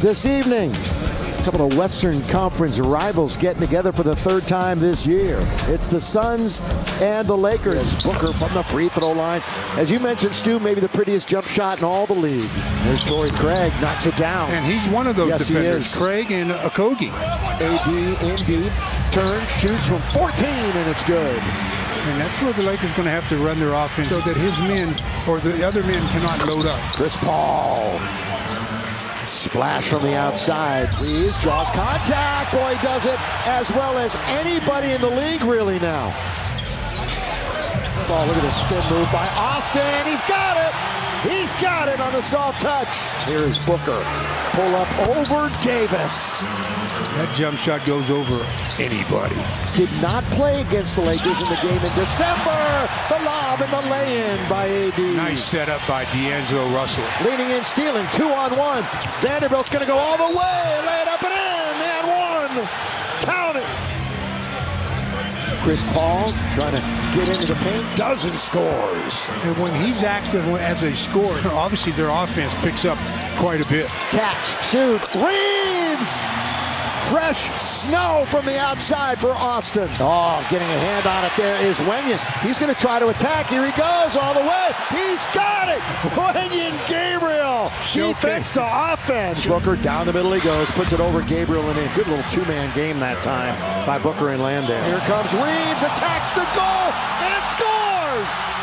This evening, a couple of Western Conference rivals getting together for the third time this year. It's the Suns and the Lakers. Booker from the free throw line. As you mentioned, Stu, maybe the prettiest jump shot in all the league. There's Torrey Craig, knocks it down. And he's one of those defenders, he is. Craig and Okogie. AD in deep, turns, shoots from 14, and it's good. And that's where the Lakers are going to have to run their offense so that his men or the other men cannot load up. Chris Paul. Splash from the outside. Reeves draws contact. Boy, does it as well as anybody in the league really now. Oh, look at the spin move by Austin. He's got it. He's got it on the soft touch. Here's Booker. Pull up over Davis. That jump shot goes over anybody. Did not play against the Lakers in the game in December. The lob and the lay-in by AD. Nice setup by D'Angelo Russell. Leaning in, stealing, 2-on-1. Vanderbilt's going to go all the way. Lay it up and in. And one. Count it. Chris Paul trying to get into the paint. Dozen scores. And when he's active as a scorer, obviously their offense picks up quite a bit. Catch, shoot, Reeves! Fresh snow from the outside for Austin. Oh, getting a hand on it there is Wenyen. He's going to try to attack. Here he goes all the way. He's got it. Wenyen Gabriel. Defense to offense. Booker down the middle he goes. Puts it over Gabriel and in. Good little two-man game that time by Booker and Landale. Here comes Reeves. Attacks the goal and scores.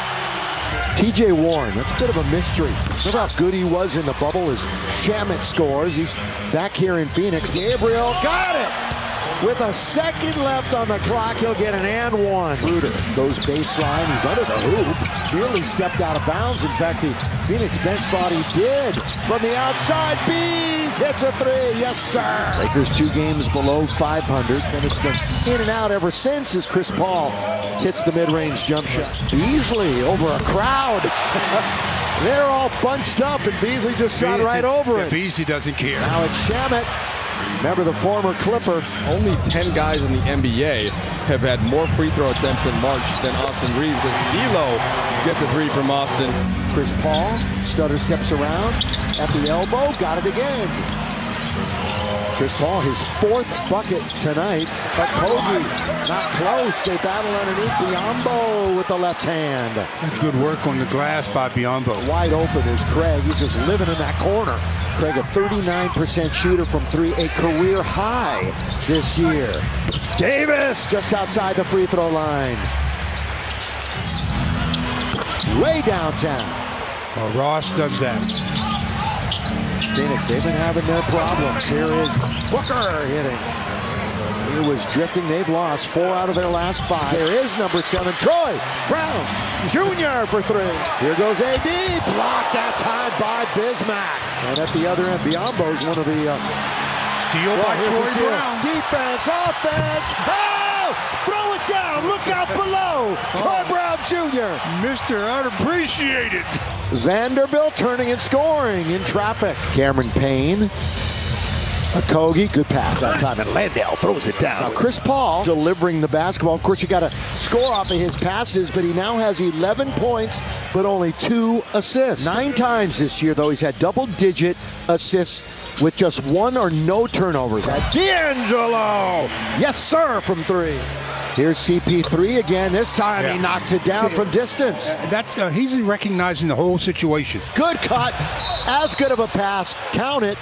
TJ Warren, that's a bit of a mystery. Look how good he was in the bubble as Shamet scores. He's back here in Phoenix. Gabriel got it! With a second left on the clock, he'll get an and one. Schroeder goes baseline. He's under the hoop. Nearly stepped out of bounds. In fact, the Phoenix bench thought he did. From the outside, Bees hits a three. Yes, sir. Lakers 2 games below 500. And it's been in and out ever since as Chris Paul hits the mid-range jump shot. Beasley over a crowd. They're all bunched up, and Beasley just shot right over it. Beasley doesn't care. Now it's Shamet. Remember the former Clipper. Only 10 guys in the NBA have had more free throw attempts in March than Austin Reeves as D'Lo gets a three from Austin. Chris Paul, stutter steps around at the elbow, got it again. Chris Paul, his 4th bucket tonight. Okogie, not close. They battle underneath. Biyombo with the left hand. That's good work on the glass by Biyombo. Wide open is Craig. He's just living in that corner. Craig, a 39% shooter from 3, a career high this year. Davis just outside the free throw line. Way downtown. Well, Ross does that. Phoenix, they've been having their problems. Here is Booker hitting. He was drifting. They've lost 4 out of their last 5. There is number 7, Troy Brown Jr. for 3. Here goes AD. Blocked that time by Bismack. And at the other end, Biyombo's one of the... Steal by Troy Brown. Defense, offense. Oh! Throw it down. Look out below. Troy Brown Jr. Mr. Unappreciated. Vanderbilt turning and scoring in traffic. Cameron Payne. Okogie, good pass that time, and Landale throws it down. Now Chris Paul delivering the basketball. Of course, you got to score off of his passes, but he now has 11 points, but only 2 assists. 9 times this year, though, he's had double-digit assists with just 1 or no turnovers. At D'Angelo, yes, sir, from 3. Here's CP3 again. This time he knocks it down from distance. He's recognizing the whole situation. Good cut. As good of a pass. Count it.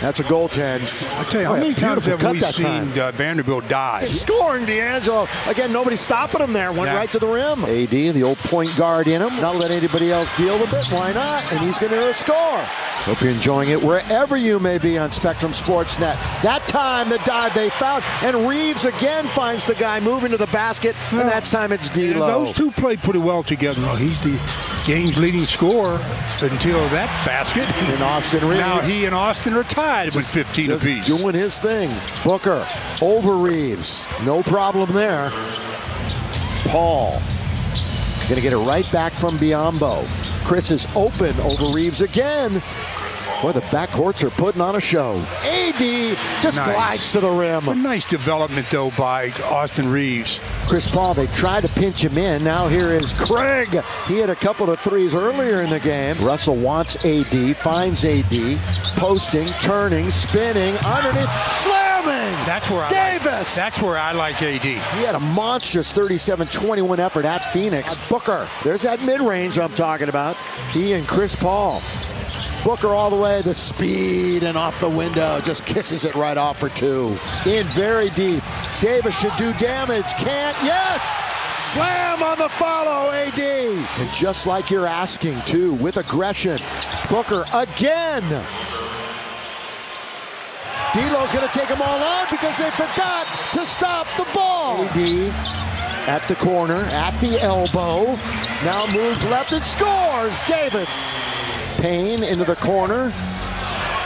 That's a goaltend. I tell you, how many times have we seen Vanderbilt dive? Scoring D'Angelo. Again, nobody stopping him there. Went right to the rim. AD, the old point guard in him. Not let anybody else deal with it. Why not? And he's going to score. Hope you're enjoying it wherever you may be on Spectrum Sportsnet. That time, the dive they found. And Reeves again finds the guy moving to the basket. And that's time it's D'Lo. Those two played pretty well together. He's the game's leading scorer until that basket. And Austin Reeves. Now he and Austin are tied with 15 apiece. Doing his thing. Booker over Reeves. No problem there. Paul. Going to get it right back from Biyombo. Chris is open over Reeves again. Boy, the backcourts are putting on a show. AD just glides to the rim. A nice development, though, by Austin Reaves. Chris Paul, they tried to pinch him in. Now here is Craig. He had a couple of threes earlier in the game. Russell wants AD, finds AD, posting, turning, spinning, underneath, slamming. That's where Davis. That's where I like AD. He had a monstrous 37-21 effort at Phoenix. Booker, there's that mid-range I'm talking about. He and Chris Paul. Booker all the way, the speed, and off the window, just kisses it right off for two. In very deep. Davis should do damage, can't, yes! Slam on the follow, AD. And just like you're asking, too, with aggression. Booker again. D'Lo's gonna take them all out because they forgot to stop the ball. AD at the corner, at the elbow. Now moves left and scores, Davis. Payne into the corner.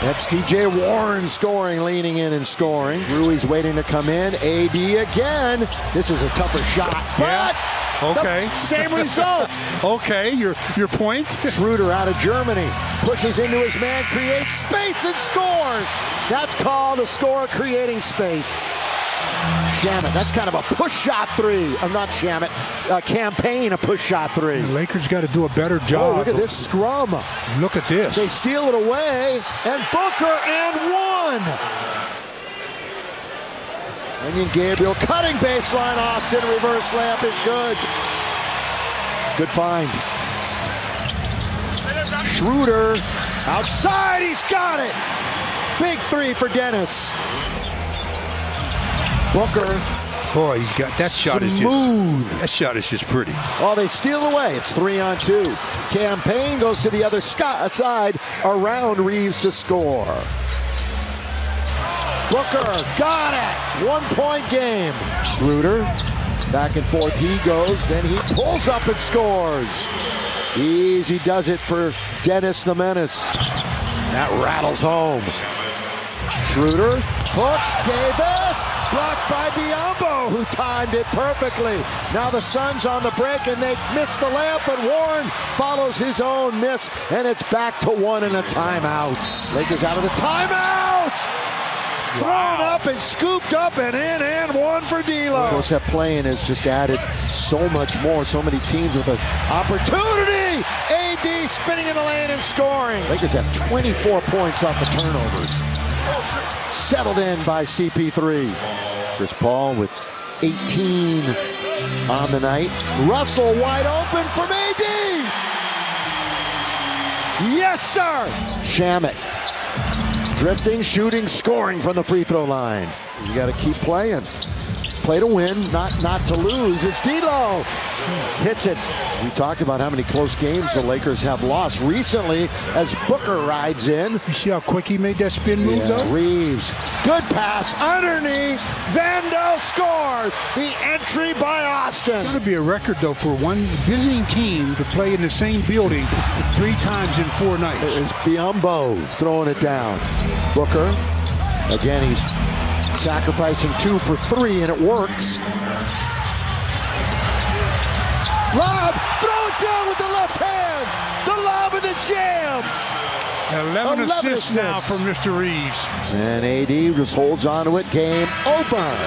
That's TJ Warren scoring, leaning in and scoring. Rui's waiting to come in. AD again. This is a tougher shot, but okay. Same result. Okay, your point. Schroeder out of Germany. Pushes into his man, creates space and scores. That's called a score creating space. Shamet, that's kind of a push shot three. Not Shamet, Campaign, a push shot three. The Lakers got to do a better job. Oh, look at this scrum. Look at this. They steal it away, and Booker and one. Onion Gabriel cutting baseline. Austin reverse layup is good. Good find. Schroeder outside. He's got it. Big three for Dennis. Booker. Boy, he's got that shot. That shot is just pretty. Oh, they steal it away. It's 3-on-2. Campaign goes to the other side around Reaves to score. Booker got it. 1 point game. Schroeder back and forth. He goes. Then he pulls up and scores. Easy does it for Dennis the Menace. That rattles home. Schroeder hooks Davis. Blocked by Biyombo, who timed it perfectly. Now the Suns on the break, and they miss the layup, but Warren follows his own miss, and it's back to one and a timeout. Lakers out of the timeout! Wow. Thrown up and scooped up and in, and one for D'Lo. Of course, that playing has just added so much more. So many teams with an opportunity. AD spinning in the lane and scoring. Lakers have 24 points off the turnovers. Settled in by CP3. Chris Paul with 18 on the night. Russell wide open from AD. Yes, sir. Shamet. Drifting, shooting, scoring from the free throw line. You got to keep playing. Play to win, not to lose. It's D'Lo. Hits it. We talked about how many close games the Lakers have lost recently as Booker rides in. You see how quick he made that spin move, though? Reaves. Good pass underneath. Vandal scores. The entry by Austin. It's going to be a record, though, for one visiting team to play in the same building 3 times in 4 nights. It's Biyombo throwing it down. Booker. Again, he's sacrificing 2 for 3, and it works. Lob, throw it down with the left hand. The lob and the jam. 11 assists now from Mr. Reaves. And AD just holds on to it. Game over.